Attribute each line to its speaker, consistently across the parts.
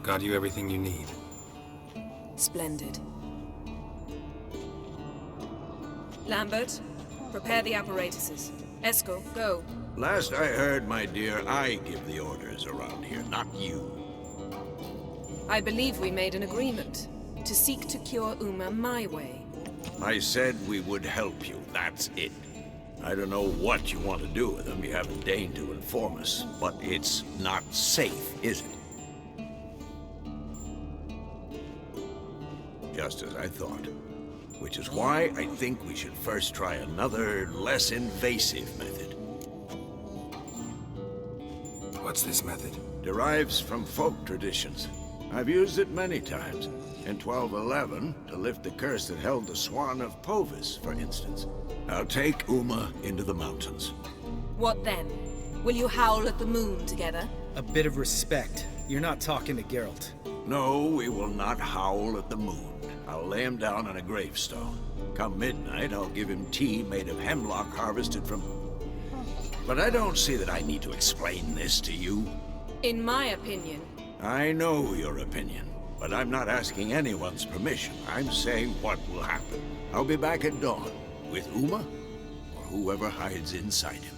Speaker 1: Got you everything you need.
Speaker 2: Splendid. Lambert, prepare the apparatuses. Esco, go.
Speaker 3: Last I heard, my dear, I give the orders around here, not you.
Speaker 2: I believe we made an agreement to seek to cure Uma my way.
Speaker 3: I said we would help you, that's it. I don't know what you want to do with them, you haven't deigned to inform us, but it's not safe, is it? Just as I thought. Which is why I think we should first try another, less invasive method.
Speaker 1: What's this method?
Speaker 3: Derives from folk traditions. I've used it many times. In 1211, to lift the curse that held the Swan of Povis, for instance. I'll take Uma into the mountains.
Speaker 2: What then? Will you howl at the moon together?
Speaker 4: A bit of respect. You're not talking to Geralt.
Speaker 3: No, we will not howl at the moon. I'll lay him down on a gravestone. Come midnight, I'll give him tea made of hemlock harvested from... But I don't see that I need to explain this to you.
Speaker 2: In my opinion...
Speaker 3: I know your opinion, but I'm not asking anyone's permission. I'm saying what will happen. I'll be back at dawn, with Uma, or whoever hides inside him.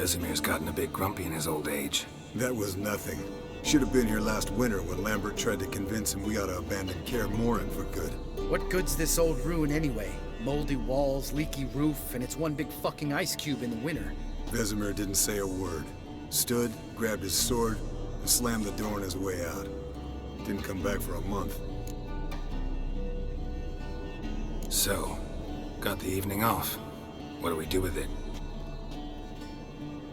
Speaker 1: Vesemir's gotten a bit grumpy in his old age.
Speaker 5: That was nothing. Should have been here last winter when Lambert tried to convince him we ought to abandon Kaer Morhen for good.
Speaker 4: What good's this old ruin anyway? Moldy walls, leaky roof, and it's one big fucking ice cube in the winter.
Speaker 5: Vesemir didn't say a word. Stood, grabbed his sword, and slammed the door on his way out. Didn't come back for a month.
Speaker 1: So, got the evening off. What do we do with it?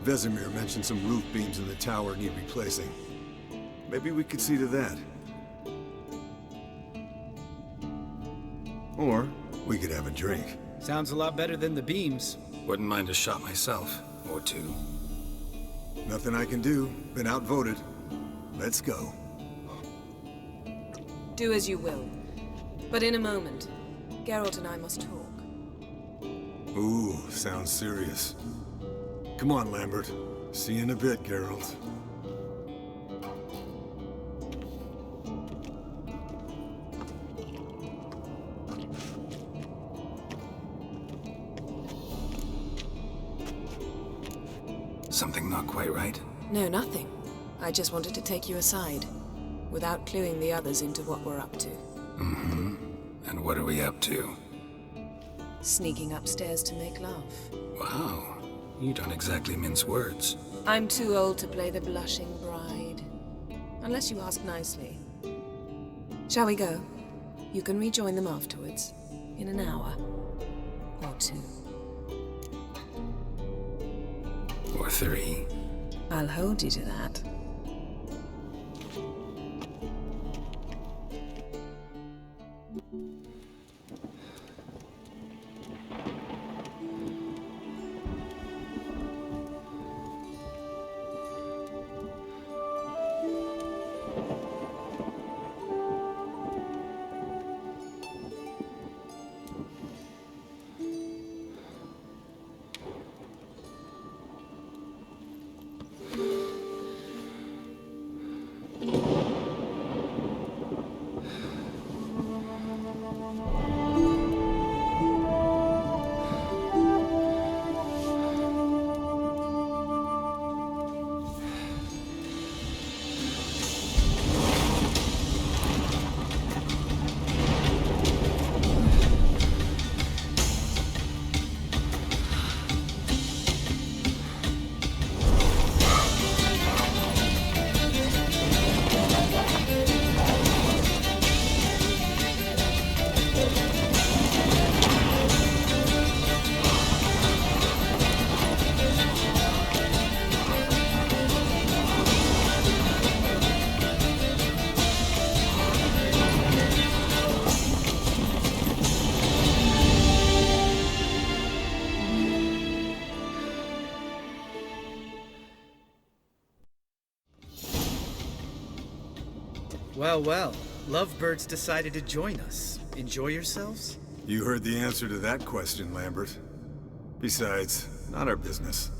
Speaker 5: Vesemir mentioned some roof beams in the tower need replacing. Maybe we could see to that. Or we could have a drink.
Speaker 4: Sounds a lot better than the beams.
Speaker 1: Wouldn't mind a shot myself, or two.
Speaker 5: Nothing I can do. Been outvoted. Let's go.
Speaker 2: Do as you will. But in a moment, Geralt and I must talk.
Speaker 5: Ooh, sounds serious. Come on, Lambert. See you in a bit, Geralt.
Speaker 1: Something not quite right?
Speaker 2: No, nothing. I just wanted to take you aside, without cluing the others into what we're up to.
Speaker 1: Mm-hmm. And what are we up to?
Speaker 2: Sneaking upstairs to make love.
Speaker 1: Wow. You don't exactly mince words.
Speaker 2: I'm too old to play the blushing bride. Unless you ask nicely. Shall we go? You can rejoin them afterwards. In an hour. Or two.
Speaker 1: Or three.
Speaker 2: I'll hold you to that.
Speaker 4: Well, well. Lovebirds decided to join us. Enjoy yourselves?
Speaker 5: You heard the answer to that question, Lambert. Besides, not our business.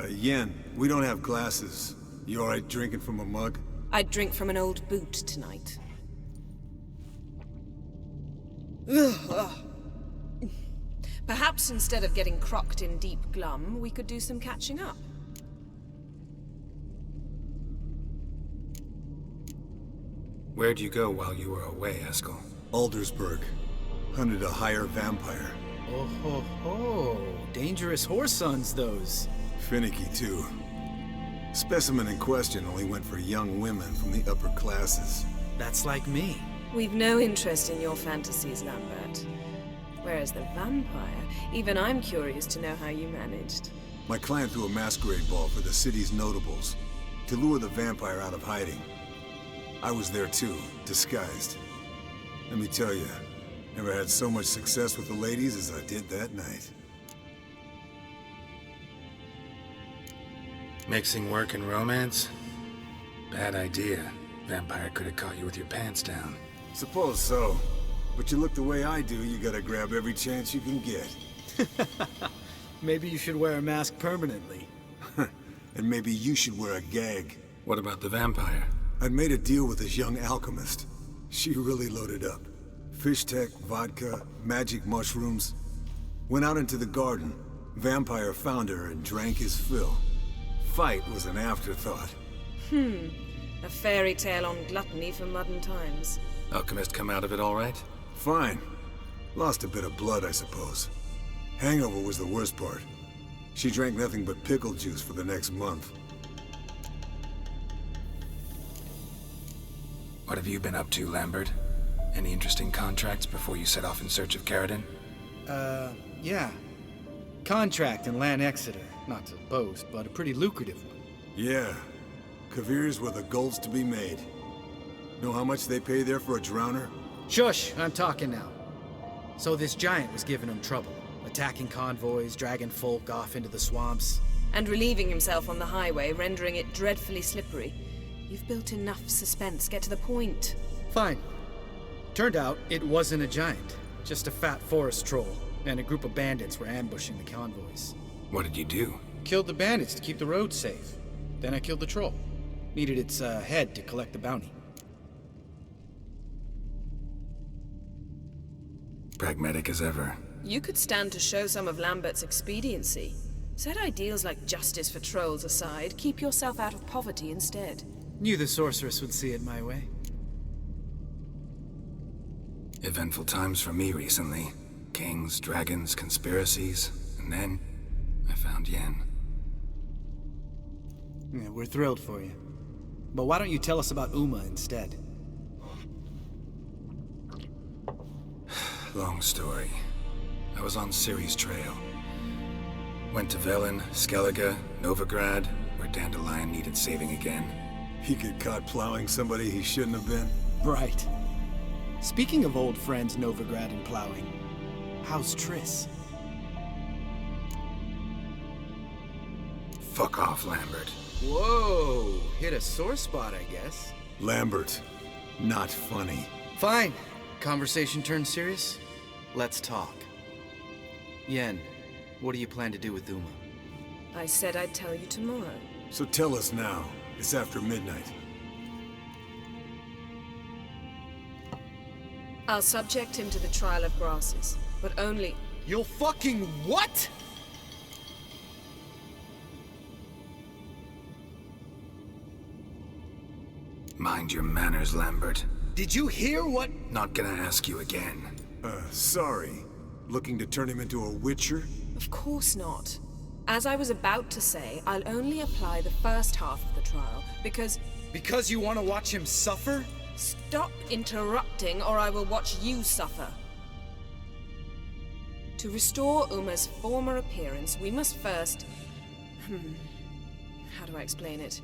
Speaker 5: Yen, we don't have glasses. You alright drinking from a mug?
Speaker 2: I'd drink from an old boot tonight. Perhaps instead of getting crocked in deep glum, we could do some catching up.
Speaker 1: Where'd you go while you were away, Eskel?
Speaker 5: Aldersburg. Hunted a higher vampire.
Speaker 4: Oh ho ho. Dangerous horse sons, those.
Speaker 5: Finicky, too. Specimen in question only went for young women from the upper classes.
Speaker 4: That's like me.
Speaker 2: We've no interest in your fantasies, Lambert. Whereas the vampire, even I'm curious to know how you managed.
Speaker 5: My clan threw a masquerade ball for the city's notables to lure the vampire out of hiding. I was there too, disguised. Let me tell you, never had so much success with the ladies as I did that night.
Speaker 1: Mixing work and romance? Bad idea. Vampire could have caught you with your pants down.
Speaker 5: Suppose so. But you look the way I do, you gotta grab every chance you can get.
Speaker 4: Maybe you should wear a mask permanently.
Speaker 5: And maybe you should wear a gag.
Speaker 1: What about the vampire?
Speaker 5: I'd made a deal with this young alchemist. She really loaded up. Fish tech, vodka, magic mushrooms. Went out into the garden. Vampire found her and drank his fill. Fight was an afterthought.
Speaker 2: A fairy tale on gluttony for modern times.
Speaker 1: Alchemist come out of it all right?
Speaker 5: Fine. Lost a bit of blood, I suppose. Hangover was the worst part. She drank nothing but pickle juice for the next month.
Speaker 1: What have you been up to, Lambert? Any interesting contracts before you set off in search of Caradon?
Speaker 4: Yeah. Contract in Lan Exeter. Not to boast, but a pretty lucrative one.
Speaker 5: Yeah. Kavir's were the gold's to be made. Know how much they pay there for a drowner?
Speaker 4: Shush, I'm talking now. So this giant was giving him trouble. Attacking convoys, dragging folk off into the swamps.
Speaker 2: And relieving himself on the highway, rendering it dreadfully slippery. You've built enough suspense. Get to the point.
Speaker 4: Fine. Turned out it wasn't a giant. Just a fat forest troll. And a group of bandits were ambushing the convoys.
Speaker 1: What did you do?
Speaker 4: Killed the bandits to keep the road safe. Then I killed the troll. Needed its head to collect the bounty.
Speaker 1: Pragmatic as ever.
Speaker 2: You could stand to show some of Lambert's expediency. Set ideals like justice for trolls aside, keep yourself out of poverty instead.
Speaker 4: Knew the sorceress would see it my way.
Speaker 1: Eventful times for me recently. Kings, dragons, conspiracies, and then I found Yen.
Speaker 4: Yeah, we're thrilled for you. But why don't you tell us about Uma instead?
Speaker 1: Long story. I was on Ciri's trail. Went to Velen, Skellige, Novigrad, where Dandelion needed saving again.
Speaker 5: He get caught plowing somebody he shouldn't have been.
Speaker 4: Right. Speaking of old friends Novigrad and plowing, how's Triss?
Speaker 1: Fuck off, Lambert.
Speaker 4: Whoa, hit a sore spot, I guess.
Speaker 5: Lambert, not funny.
Speaker 4: Fine. Conversation turned serious? Let's talk. Yen, what do you plan to do with Uma?
Speaker 2: I said I'd tell you tomorrow.
Speaker 5: So tell us now. It's after midnight.
Speaker 2: I'll subject him to the trial of grasses, but only...
Speaker 4: You'll fucking what?
Speaker 1: Mind your manners, Lambert.
Speaker 4: Did you hear what?
Speaker 1: Not gonna ask you again.
Speaker 5: Sorry. Looking to turn him into a witcher?
Speaker 2: Of course not. As I was about to say, I'll only apply the first half of the trial, because...
Speaker 4: Because you want to watch him suffer?
Speaker 2: Stop interrupting, or I will watch you suffer. To restore Uma's former appearance, we must first... How do I explain it?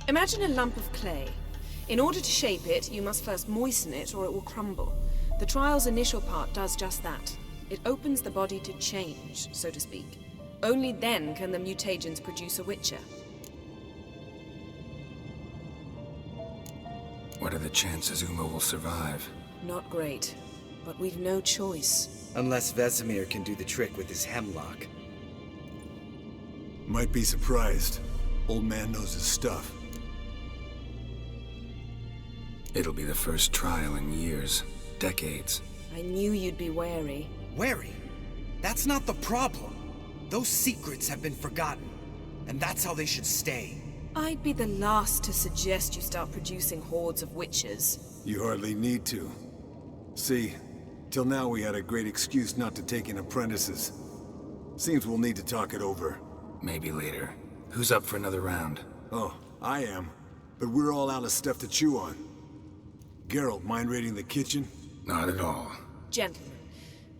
Speaker 2: Imagine a lump of clay. In order to shape it, you must first moisten it, or it will crumble. The trial's initial part does just that. It opens the body to change, so to speak. Only then can the mutagens produce a witcher.
Speaker 1: What are the chances Uma will survive?
Speaker 2: Not great, but we've no choice.
Speaker 4: Unless Vesemir can do the trick with his hemlock.
Speaker 5: Might be surprised. Old man knows his stuff.
Speaker 1: It'll be the first trial in years, decades.
Speaker 2: I knew you'd be wary.
Speaker 6: Wary? That's not the problem. Those secrets have been forgotten, and that's how they should stay.
Speaker 2: I'd be the last to suggest you start producing hordes of witches.
Speaker 5: You hardly need to. See, till now we had a great excuse not to take in apprentices. Seems we'll need to talk it over.
Speaker 1: Maybe later. Who's up for another round?
Speaker 5: Oh, I am. But we're all out of stuff to chew on. Geralt, mind raiding the kitchen?
Speaker 1: Not at all.
Speaker 2: Gentlemen,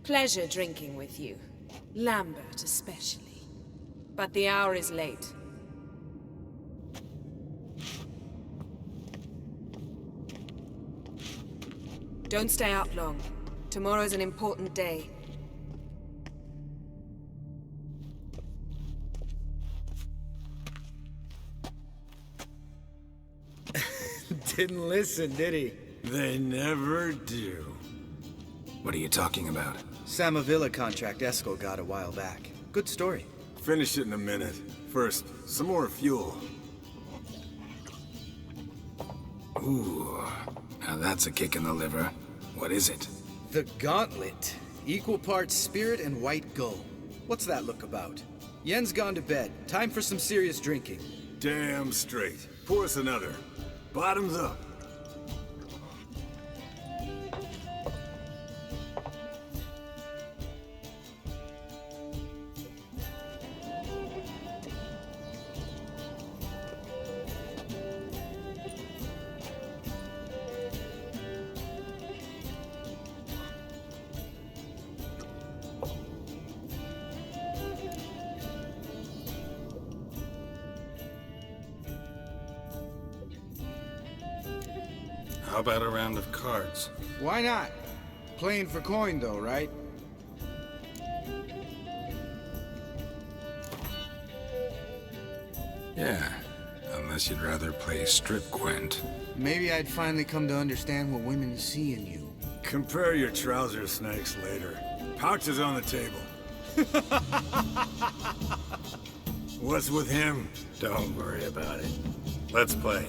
Speaker 2: pleasure drinking with you. Lambert especially. But the hour is late. Don't stay up long. Tomorrow's an important day.
Speaker 4: Didn't listen, did he?
Speaker 5: They never do.
Speaker 1: What are you talking about?
Speaker 4: Samavilla contract Eskel got a while back. Good story.
Speaker 5: Finish it in a minute. First, some more fuel.
Speaker 1: Ooh, now that's a kick in the liver. What is it?
Speaker 4: The Gauntlet. Equal parts spirit and white gull. What's that look about? Yen's gone to bed. Time for some serious drinking.
Speaker 5: Damn straight. Pour us another. Bottoms up.
Speaker 1: How about a round of cards?
Speaker 4: Why not? Playing for coin though, right?
Speaker 1: Yeah, unless you'd rather play strip Gwent.
Speaker 4: Maybe I'd finally come to understand what women see in you.
Speaker 5: Compare your trouser snakes later. Pouch is on the table. What's with him?
Speaker 1: Don't worry about it. Let's play.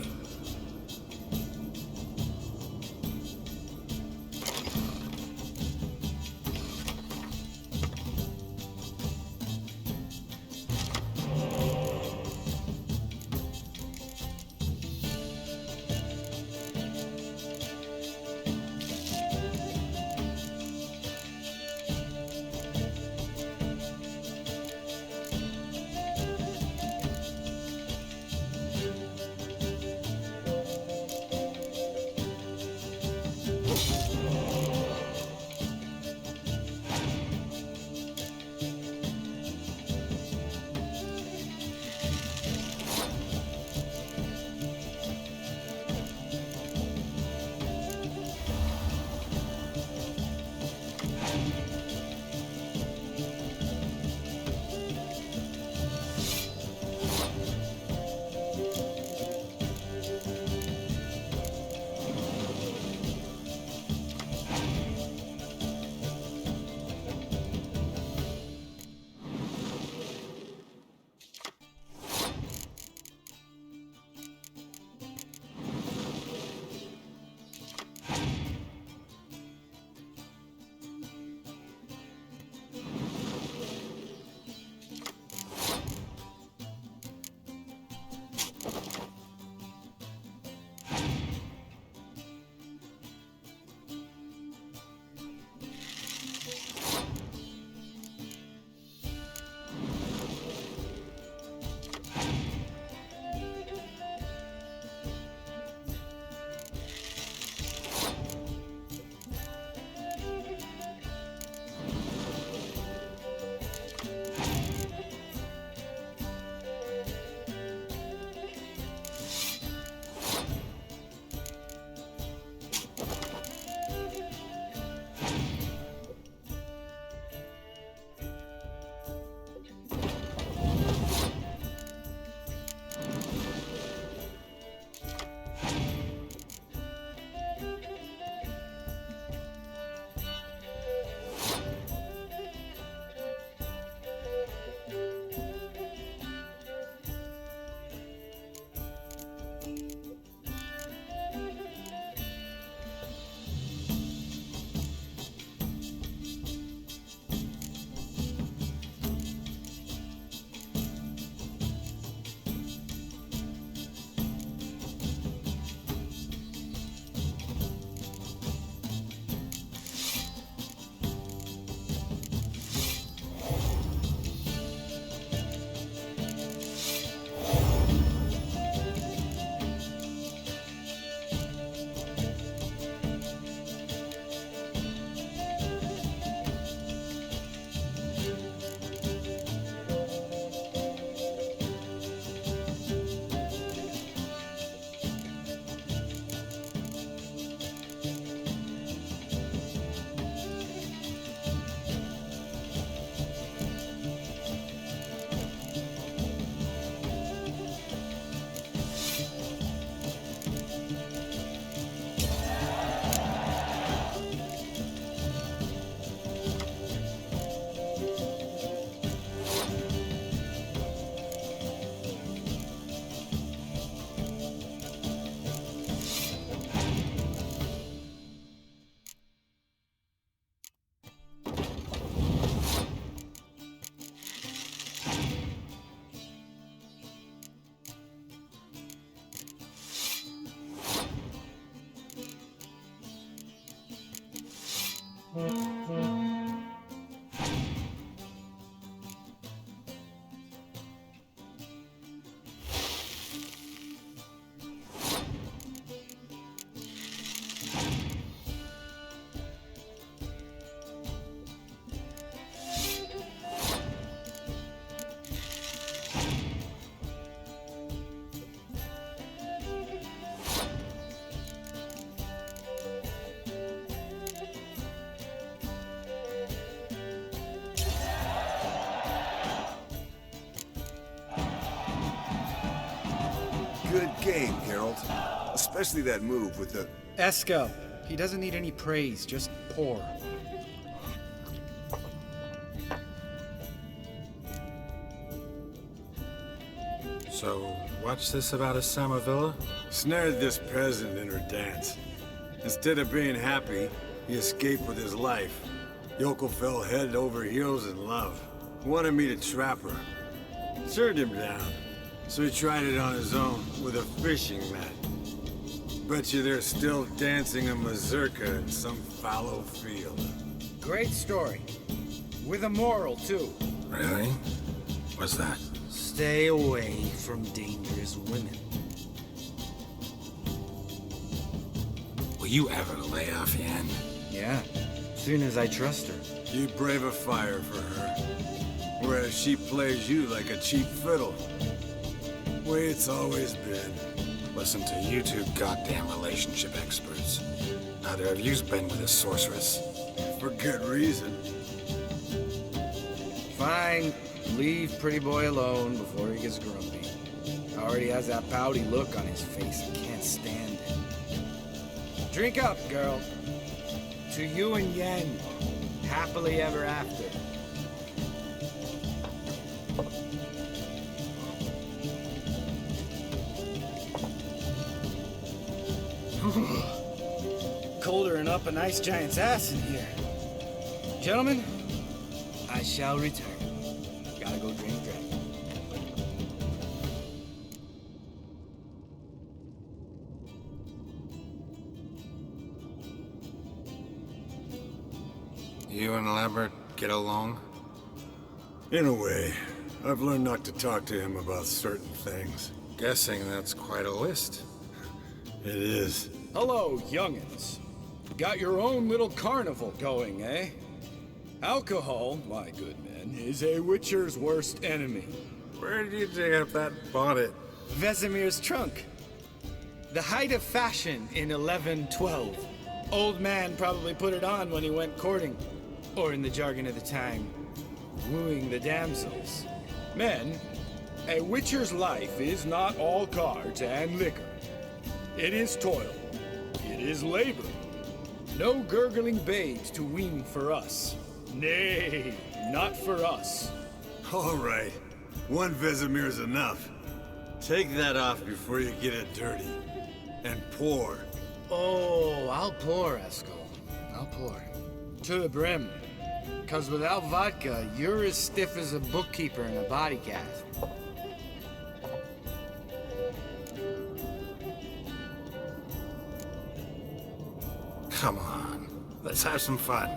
Speaker 5: good game, Geralt. Especially that move with the...
Speaker 4: Esco. He doesn't need any praise, just pour.
Speaker 1: So, what's this about a Samavilla?
Speaker 5: Snared this peasant in her dance. Instead of being happy, he escaped with his life. Yokel fell head over heels in love. Wanted me to trap her. Turned him down. So he tried it on his own with a fishing mat. Bet you they're still dancing a mazurka in some fallow field.
Speaker 4: Great story. With a moral, too.
Speaker 1: Really? What's that?
Speaker 6: Stay away from dangerous women.
Speaker 1: Will you ever lay off, Yan?
Speaker 6: Yeah, soon as I trust her.
Speaker 5: You brave a fire for her. Whereas she plays you like a cheap fiddle. Way it's always been.
Speaker 1: Listen to you two goddamn relationship experts. Neither of you's been with a sorceress.
Speaker 5: For good reason.
Speaker 6: Fine, leave pretty boy alone before he gets grumpy. Already has that pouty look on his face. I can't stand it. Drink up, girl. To you and Yen. Happily ever after.
Speaker 4: Colder and up a nice giant's ass in here. Gentlemen,
Speaker 6: I shall return. Gotta go drain the dragon.
Speaker 1: You and Lambert get along?
Speaker 5: In a way. I've learned not to talk to him about certain things.
Speaker 1: Guessing that's quite a list.
Speaker 5: It is.
Speaker 4: hello, youngins. Got your own little carnival going, eh? Alcohol, my good men, is a witcher's worst enemy.
Speaker 1: Where did you dig up that bonnet?
Speaker 4: Vesemir's trunk. The height of fashion in 1112. Old man probably put it on when he went courting, or in the jargon of the time, wooing the damsels. Men, a witcher's life is not all cards and liquor. It is toil. It is labor. No gurgling babes to wean for us. Nay, not for us.
Speaker 5: All right. One Vesemir's enough. Take that off before you get it dirty. And pour.
Speaker 6: Oh, I'll pour, Esco. I'll pour.
Speaker 4: To the brim.
Speaker 6: 'Cause without vodka, you're as stiff as a bookkeeper in a body cast.
Speaker 1: Come on, let's have some fun.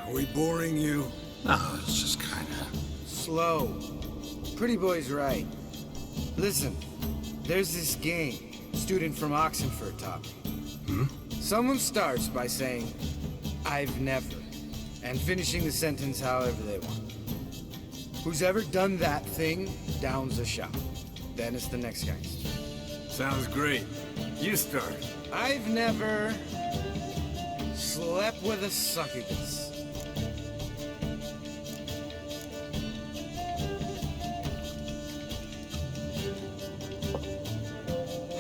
Speaker 5: Are we boring you?
Speaker 1: No, it's just kinda...
Speaker 6: Slow. Pretty boy's right. Listen, there's this game. Student from Oxenford taught me. Someone starts by saying, I've never, and finishing the sentence however they want. Who's ever done that thing downs a shot. Then it's the next guy's turn.
Speaker 5: Sounds great. You start.
Speaker 6: I've never slept with a succubus.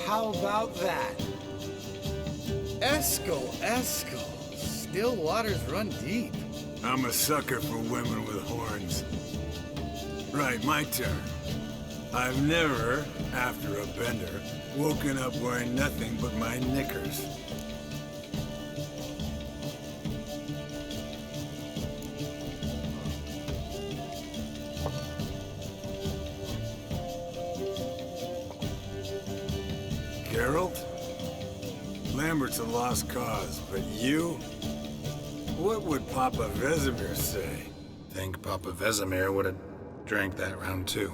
Speaker 6: How about that? Esco. Still waters run deep.
Speaker 5: I'm a sucker for women with horns. Right, my turn. I've never, after a bender, woken up wearing nothing but my knickers. Geralt? Lambert's a lost cause, but you? What would Papa Vesemir say?
Speaker 1: Think Papa Vesemir would have drank that round too.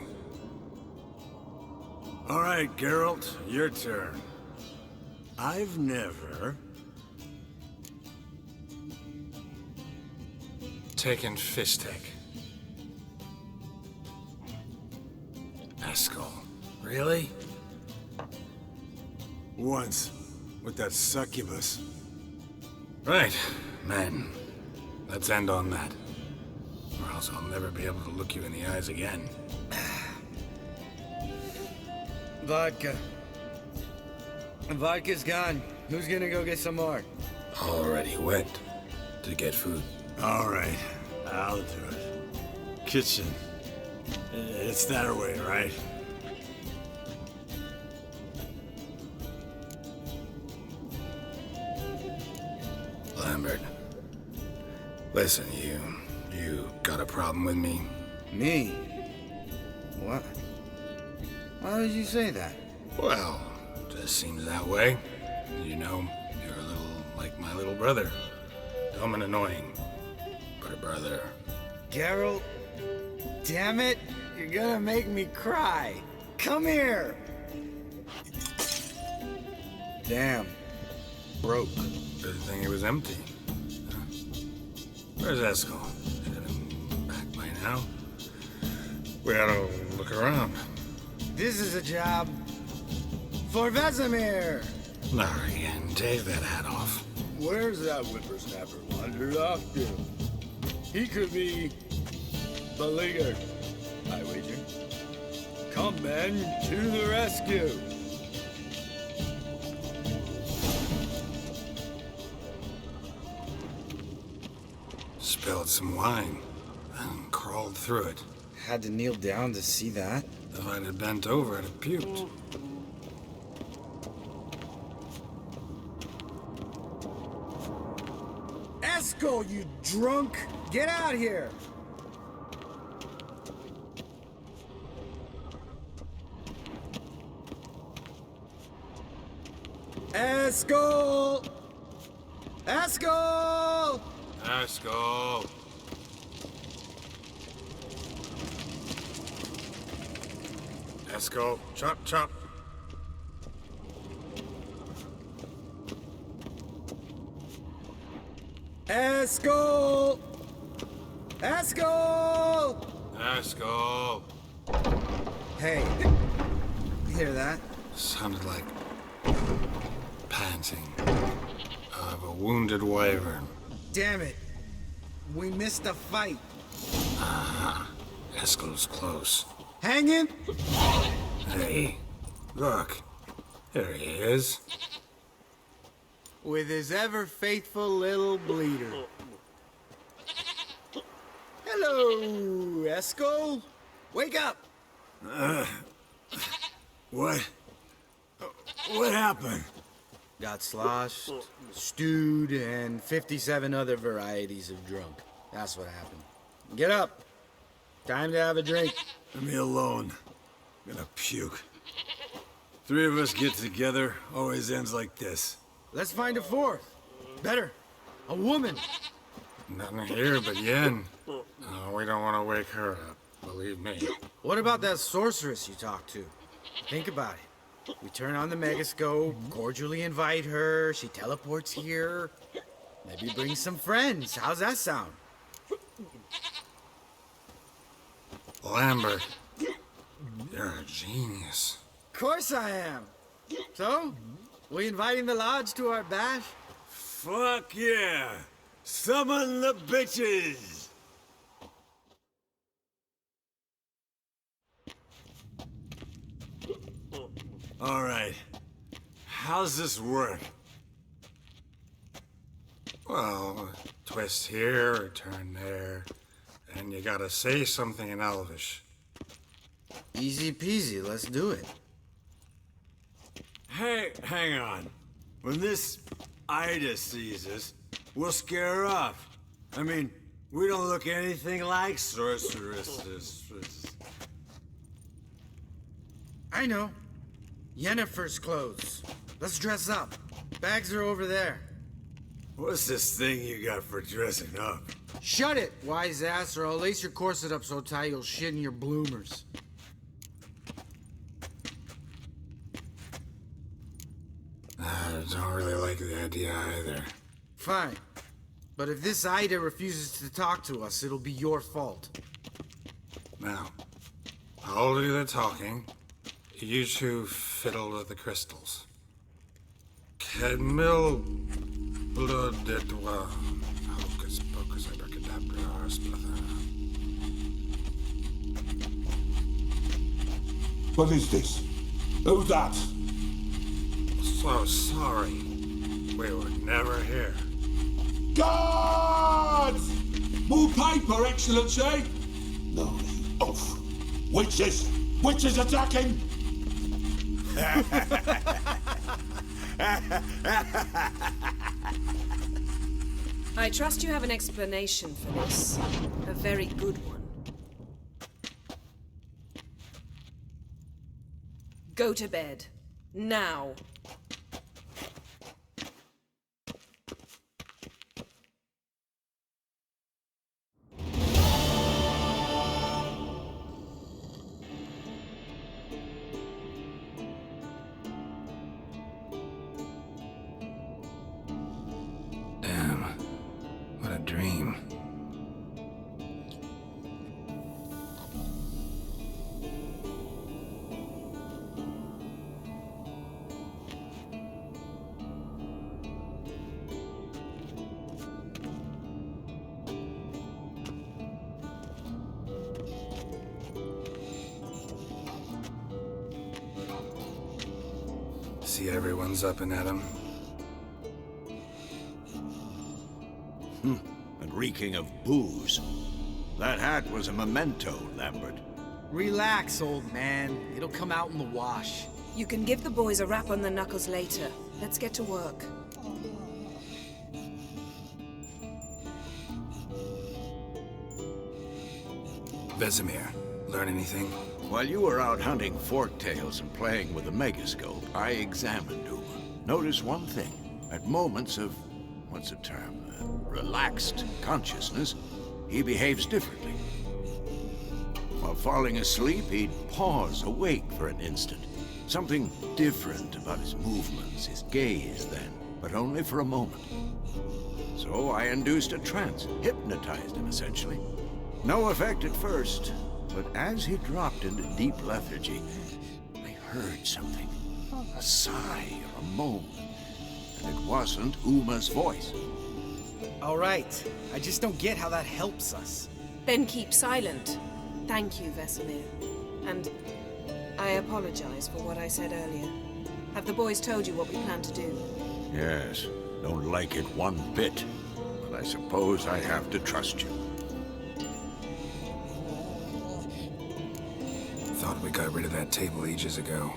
Speaker 5: All right, Geralt, your turn. I've never...
Speaker 1: Taken Fistek. Eskel. Really?
Speaker 5: Once, with that succubus.
Speaker 1: Right, men. Let's end on that. Or else I'll never be able to look you in the eyes again.
Speaker 6: Vodka. Vodka's gone. Who's gonna go get some more?
Speaker 1: Already went to get food.
Speaker 5: All right, I'll do it. Kitchen. It's that way, right?
Speaker 1: Lambert, listen, you got a problem with me?
Speaker 6: Me? What? Why did you say that?
Speaker 1: Well, just seems that way. You know, you're a little like my little brother. Dumb and annoying, but a brother.
Speaker 6: Geralt, damn it, you're gonna make me cry. Come here. Damn, broke.
Speaker 1: Good thing it was empty. Huh? Where's Eskel? Should have been back by now. We ought to look around.
Speaker 6: This is a job for Vesemir.
Speaker 1: Not again. Take that hat off.
Speaker 7: Where's that whippersnapper wandered off to? He could be beleaguered, I wager. Come, men, to the rescue!
Speaker 1: Spilled some wine and crawled through it.
Speaker 6: Had to kneel down to see that.
Speaker 1: If I'd have bent over, I'd have puked.
Speaker 6: Eskel, you drunk! Get out here! Eskel! Eskel!
Speaker 1: Eskel! Eskel, chop, chop.
Speaker 6: Eskel! Eskel!
Speaker 1: Eskel!
Speaker 6: Hey, you hear that?
Speaker 1: Sounded like panting of a wounded wyvern.
Speaker 6: Damn it. We missed a fight.
Speaker 1: Eskel's close.
Speaker 6: Hanging?
Speaker 1: Hey, look. There he is.
Speaker 6: With his ever faithful little bleeder. Hello, Eskel. Wake up.
Speaker 5: What? What happened?
Speaker 6: Got sloshed, stewed, and 57 other varieties of drunk. That's what happened. Get up. Time to have a drink.
Speaker 5: Leave me alone. I'm gonna puke. Three of us get together, always ends like this.
Speaker 6: Let's find a fourth. Better. A woman.
Speaker 1: Nothing here but Yen. We don't want to wake her up, believe me.
Speaker 6: What about that sorceress you talked to? Think about it. We turn on the megascope, cordially invite her, she teleports here. Maybe bring some friends. How's that sound?
Speaker 1: Lambert, you're a genius.
Speaker 6: Of course I am. So, we inviting the lodge to our bash?
Speaker 5: Fuck yeah! Summon the bitches! Alright. How's this work?
Speaker 1: Well, twist here or turn there, and you gotta say something in Elvish.
Speaker 6: Easy peasy, let's do it.
Speaker 5: Hey, hang on. When this Ida sees us, we'll scare her off. I mean, we don't look anything like sorceresses.
Speaker 6: I know. Yennefer's clothes. Let's dress up. Bags are over there.
Speaker 5: What's this thing you got for dressing up?
Speaker 6: Shut it, wise ass, or I'll lace your corset up so tight you'll shit in your bloomers.
Speaker 1: I don't really like the idea either.
Speaker 6: Fine. But if this Ida refuses to talk to us, it'll be your fault.
Speaker 1: Now, I'll do the talking. You two fiddle with the crystals. Kedmil blood et wa. Hocus pocus abracadabra splatha.
Speaker 8: What is this? Who's that?
Speaker 1: so sorry. We were never here.
Speaker 8: Guards! More paper, Excellency! No, off. Witches! Witches attacking!
Speaker 2: I trust you have an explanation for this. A very good one. Go to bed. Now.
Speaker 1: Damn. What a dream. See everyone's up and at 'em.
Speaker 3: And reeking of booze. That hat was a memento, Lambert.
Speaker 6: Relax, old man. It'll come out in the wash.
Speaker 2: You can give the boys a rap on the knuckles later. Let's get to work.
Speaker 1: Vesemir, learn anything?
Speaker 3: While you were out hunting forktails and playing with the megascope, I examined Uma. Notice one thing. At moments of, what's the term, relaxed consciousness, he behaves differently. While falling asleep, he'd pause, awake for an instant. Something different about his movements, his gaze then, but only for a moment. So I induced a trance, hypnotized him essentially. No effect at first, but as he dropped into deep lethargy, I heard something. A sigh or a moan. And it wasn't Uma's voice.
Speaker 6: All right. I just don't get how that helps us.
Speaker 2: Then keep silent. Thank you, Vesemir. And I apologize for what I said earlier. Have the boys told you what we plan to do?
Speaker 3: Yes, don't like it one bit. But I suppose I have to trust you.
Speaker 1: Thought we got rid of that table ages ago.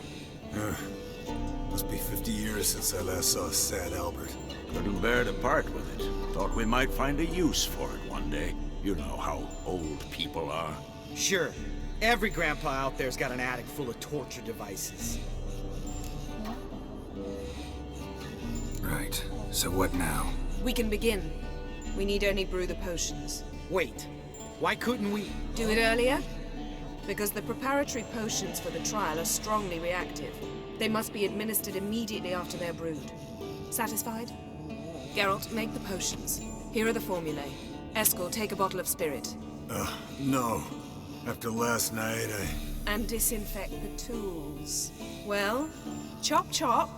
Speaker 5: Must be 50 years since I last saw sad Albert.
Speaker 3: Couldn't bear to part with it. Thought we might find a use for it one day. You know how old people are.
Speaker 6: Sure. Every grandpa out there's got an attic full of torture devices.
Speaker 1: Right. So what now?
Speaker 2: We can begin. We need only brew the potions.
Speaker 6: Wait. Why couldn't we...
Speaker 2: Do it earlier? Because the preparatory potions for the trial are strongly reactive. They must be administered immediately after they're brewed. Satisfied? Geralt, make the potions. Here are the formulae. Eskel, take a bottle of spirit.
Speaker 5: No. After last night,
Speaker 2: And disinfect the tools. Well, chop chop.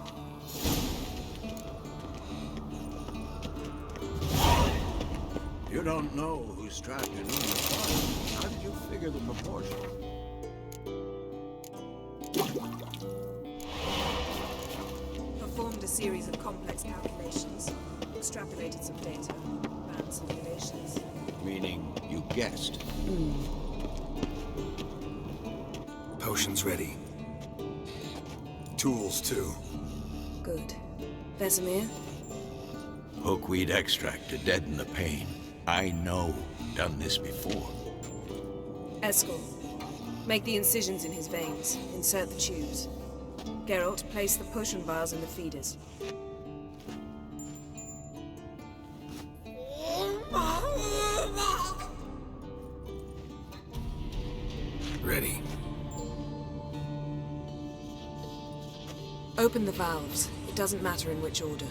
Speaker 3: You don't know who's strapped in Uma's body. How did you figure the proportion?
Speaker 2: Performed a series of complex calculations. Extrapolated some data. Ran simulations.
Speaker 3: Meaning you guessed.
Speaker 1: Potions ready.
Speaker 5: tools too.
Speaker 2: Good. Vesemir?
Speaker 3: Hookweed extract to deaden the pain. I know. Done this before.
Speaker 2: Eskel, make the incisions in his veins. Insert the tubes. Geralt, place the potion vials in the feeders.
Speaker 1: Ready.
Speaker 2: Open the valves. It doesn't matter in which order.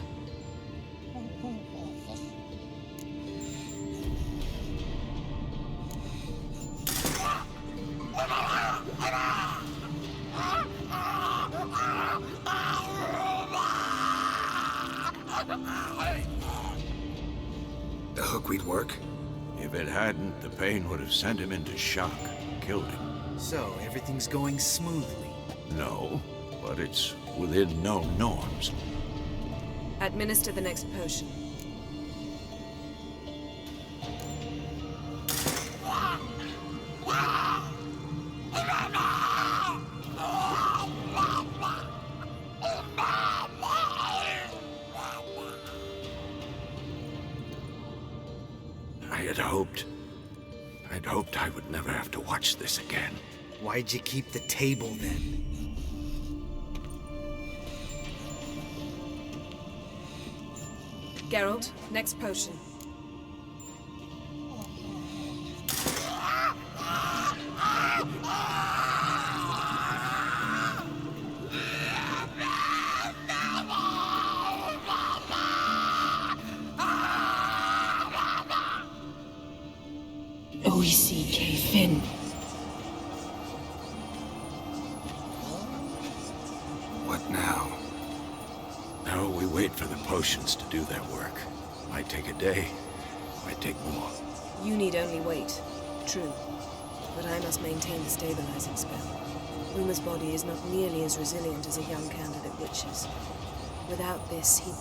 Speaker 1: The hookweed work?
Speaker 3: If it hadn't, the pain would have sent him into shock, killed him.
Speaker 6: So, everything's going smoothly.
Speaker 3: No, but it's within known norms.
Speaker 2: Administer the next potion.
Speaker 3: I'd hoped I would never have to watch this again.
Speaker 6: Why'd you keep the table then?
Speaker 2: Geralt, next potion. O-E-C-K, Finn.
Speaker 1: What now?
Speaker 3: No, we wait for the potions to do their work. Might take a day, might take more.
Speaker 2: You need only wait. True. But I must maintain the stabilizing spell. Uma's body is not nearly as resilient as a young candidate witch's. Without this, he...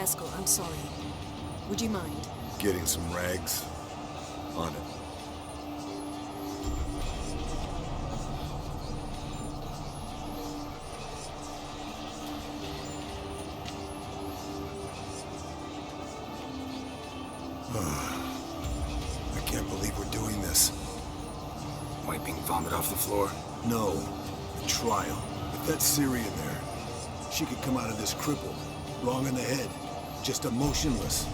Speaker 2: Eskel, I'm sorry. Would you mind?
Speaker 5: Getting some rags. On it. I can't believe we're doing this.
Speaker 1: Wiping vomit off the floor?
Speaker 5: No, the trial. If that's Ciri in there, she could come out of this crippled, wrong in the head, just emotionless.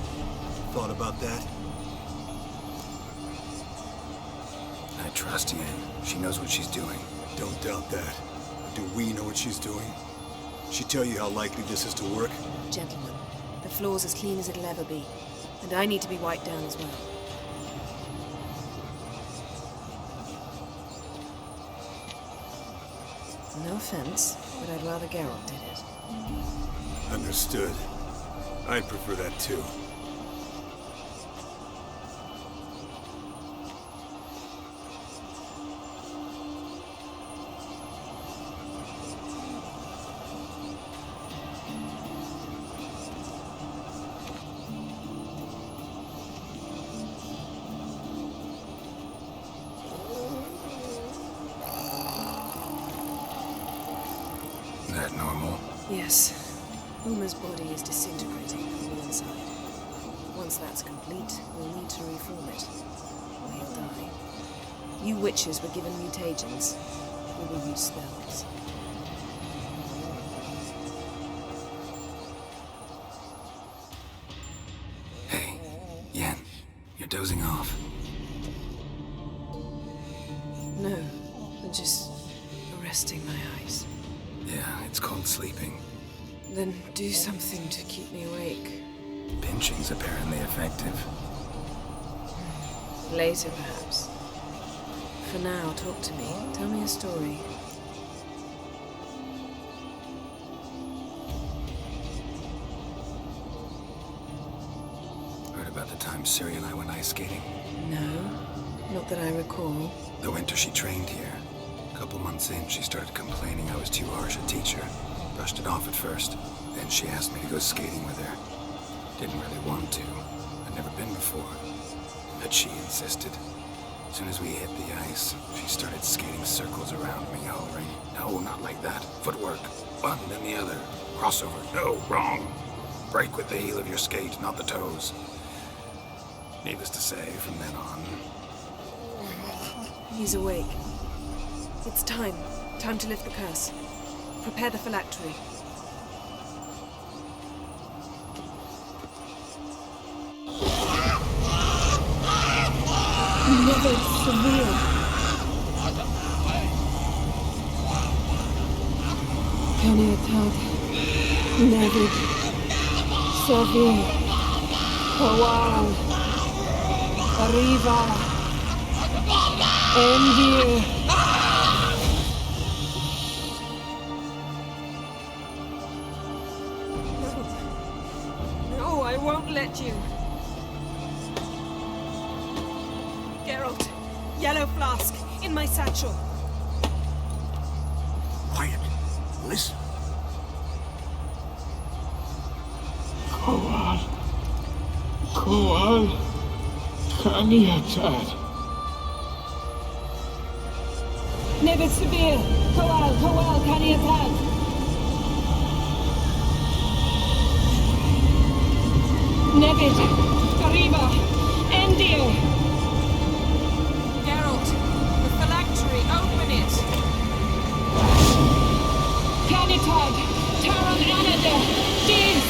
Speaker 5: Thought about that?
Speaker 1: I trust Yen. She knows what she's doing.
Speaker 5: Don't doubt that. Do we know what she's doing? She tell you how likely this is to work?
Speaker 2: Gentlemen, the floor's as clean as it'll ever be. And I need to be wiped down as well. No offense, but I'd rather Geralt did it.
Speaker 5: Understood. I'd prefer that too.
Speaker 1: That normal?
Speaker 2: Yes. Uma's body is disintegrating from the inside. Once that's complete, we'll need to reform it, or he'll die. You witches were given mutagens. We will use spells.
Speaker 1: Hey, Yen, you're dozing off.
Speaker 2: No, I'm just resting my eyes.
Speaker 1: Yeah, it's called sleeping.
Speaker 2: Then do something to keep me awake.
Speaker 1: Pinching's apparently effective.
Speaker 2: Later, perhaps. For now, talk to me. Tell me a story.
Speaker 1: Heard about the time Ciri and I went ice skating?
Speaker 2: No, not that I recall.
Speaker 1: The winter she trained here. A couple months in, she started complaining I was too harsh a teacher. Brushed it off at first. Then she asked me to go skating with her. Didn't really want to. I'd never been before. But she insisted. As soon as we hit the ice, she started skating circles around me, hollering, "No, not like that. Footwork. One, then the other. Crossover. No, wrong. Break with the heel of your skate, not the toes." Needless to say, from then on...
Speaker 2: He's awake. It's time. Time to lift the curse. Prepare the phylactery.
Speaker 9: Never severe. Paniatag. Never severe. Powal. Arriva. Envy.
Speaker 2: No, I won't let you. Geralt, Yellow flask, in my satchel.
Speaker 3: Quiet. Listen.
Speaker 8: Koal, Kaniatad.
Speaker 9: Never severe. Koal, Kaniatad. Nevid, Kariba, Endir.
Speaker 2: Geralt, the phylactery, open it.
Speaker 9: Kanitad, Taron Anada, Diz.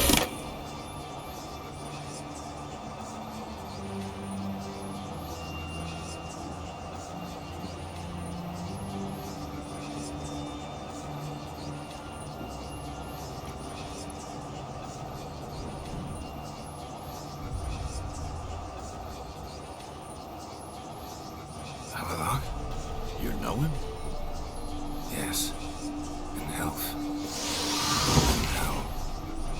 Speaker 1: Avalok?
Speaker 3: You know him?
Speaker 1: Yes. In health. And now,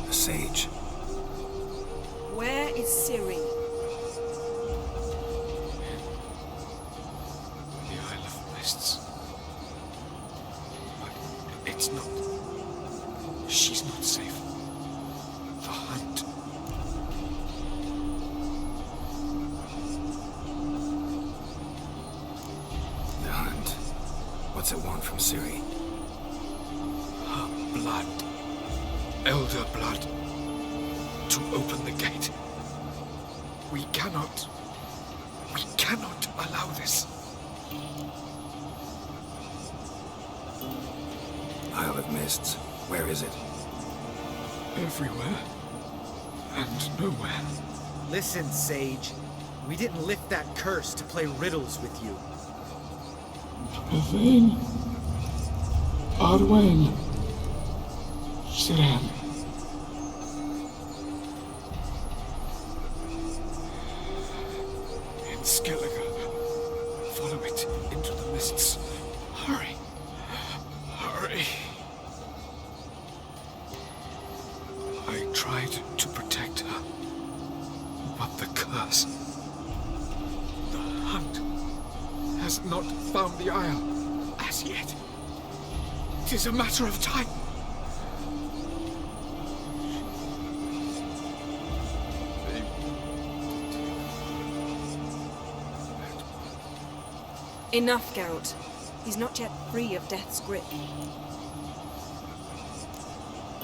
Speaker 1: a sage.
Speaker 2: Where is Ciri?
Speaker 10: The Isle of Mists. But it's not. She's not safe. The hunt.
Speaker 1: The hunt. What's it want from Ciri?
Speaker 10: Her blood. Elder blood. To open the gate. We cannot allow this.
Speaker 1: Isle of Mists. Where is it?
Speaker 10: Everywhere. And nowhere.
Speaker 6: Listen, Sage. We didn't lift that curse to play riddles with you.
Speaker 8: Yvain. Arwen. Siran.
Speaker 10: In Skellige. Follow it into the mists. Hurry. Hurry. I tried to protect her. But the curse. The hunt has not found the Isle as yet. It is a matter of time.
Speaker 2: Enough, Geralt. He's not yet free of death's grip.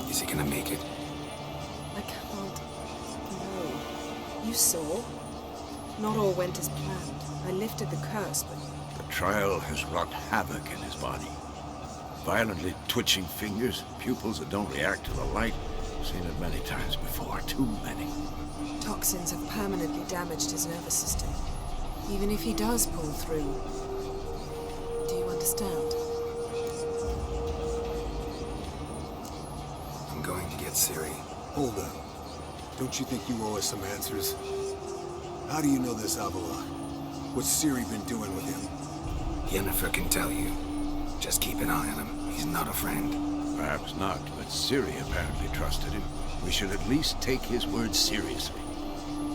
Speaker 1: Is he gonna make it?
Speaker 2: I can't. No. You saw? Not all went as planned. I lifted the curse, but
Speaker 3: The trial has wrought havoc in his body. Violently twitching fingers, pupils that don't react to the light. Seen it many times before, too many.
Speaker 2: toxins have permanently damaged his nervous system. Even if he does pull through. Do you understand?
Speaker 1: I'm going to get Ciri.
Speaker 5: Hold up. Don't you think you owe us some answers? How do you know this Avalok? What's Ciri been doing with him?
Speaker 1: Yennefer can tell you. Just keep an eye on him. He's not a friend.
Speaker 3: Perhaps not, but Ciri apparently trusted him. We should at least take his words seriously.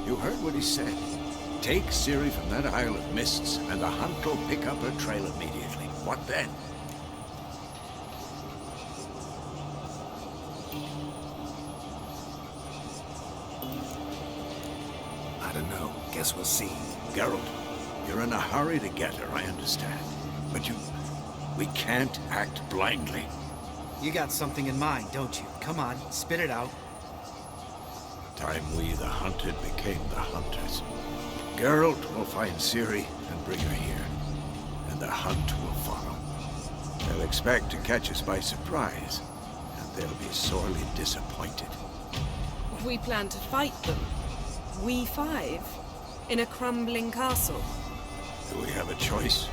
Speaker 3: You heard what he said. Take Ciri from that Isle of Mists, and the hunt will pick up her trail immediately. What then?
Speaker 1: I don't know. Guess we'll see.
Speaker 3: Geralt, you're in a hurry to get her, I understand. But we can't act blindly.
Speaker 6: You got something in mind, don't you? Come on, spit it out.
Speaker 3: Time we, the hunted, became the hunters. Geralt will find Ciri and bring her here. And the hunt will follow. They'll expect to catch us by surprise. And they'll be sorely disappointed.
Speaker 2: We plan to fight them. We five? In a crumbling castle?
Speaker 3: Do we have a choice?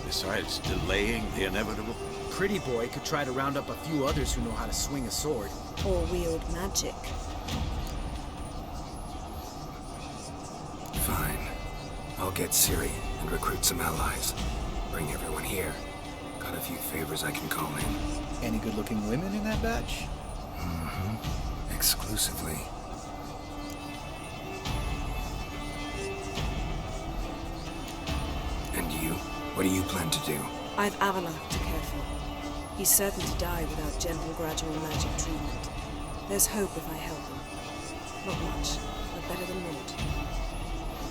Speaker 3: Besides delaying the inevitable?
Speaker 6: Pretty boy could try to round up a few others who know how to swing a sword.
Speaker 2: Or wield magic?
Speaker 1: Fine. I'll get Ciri and recruit some allies. Bring everyone here. Got a few favors I can call in.
Speaker 6: Any good-looking women in that batch?
Speaker 1: Mm-hmm. Exclusively. And And you? What do you plan to do?
Speaker 2: I've Avalok to care for. He's certain to die without gentle, gradual magic treatment. There's hope if I help him. Not much, but better than naught.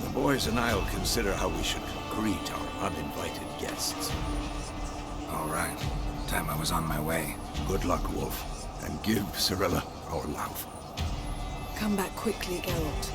Speaker 3: The boys and I'll consider how we should greet our uninvited guests.
Speaker 1: All right. Time I was on my way.
Speaker 3: Good luck, Wolf, and give Cirilla our love.
Speaker 2: Come back quickly, Geralt.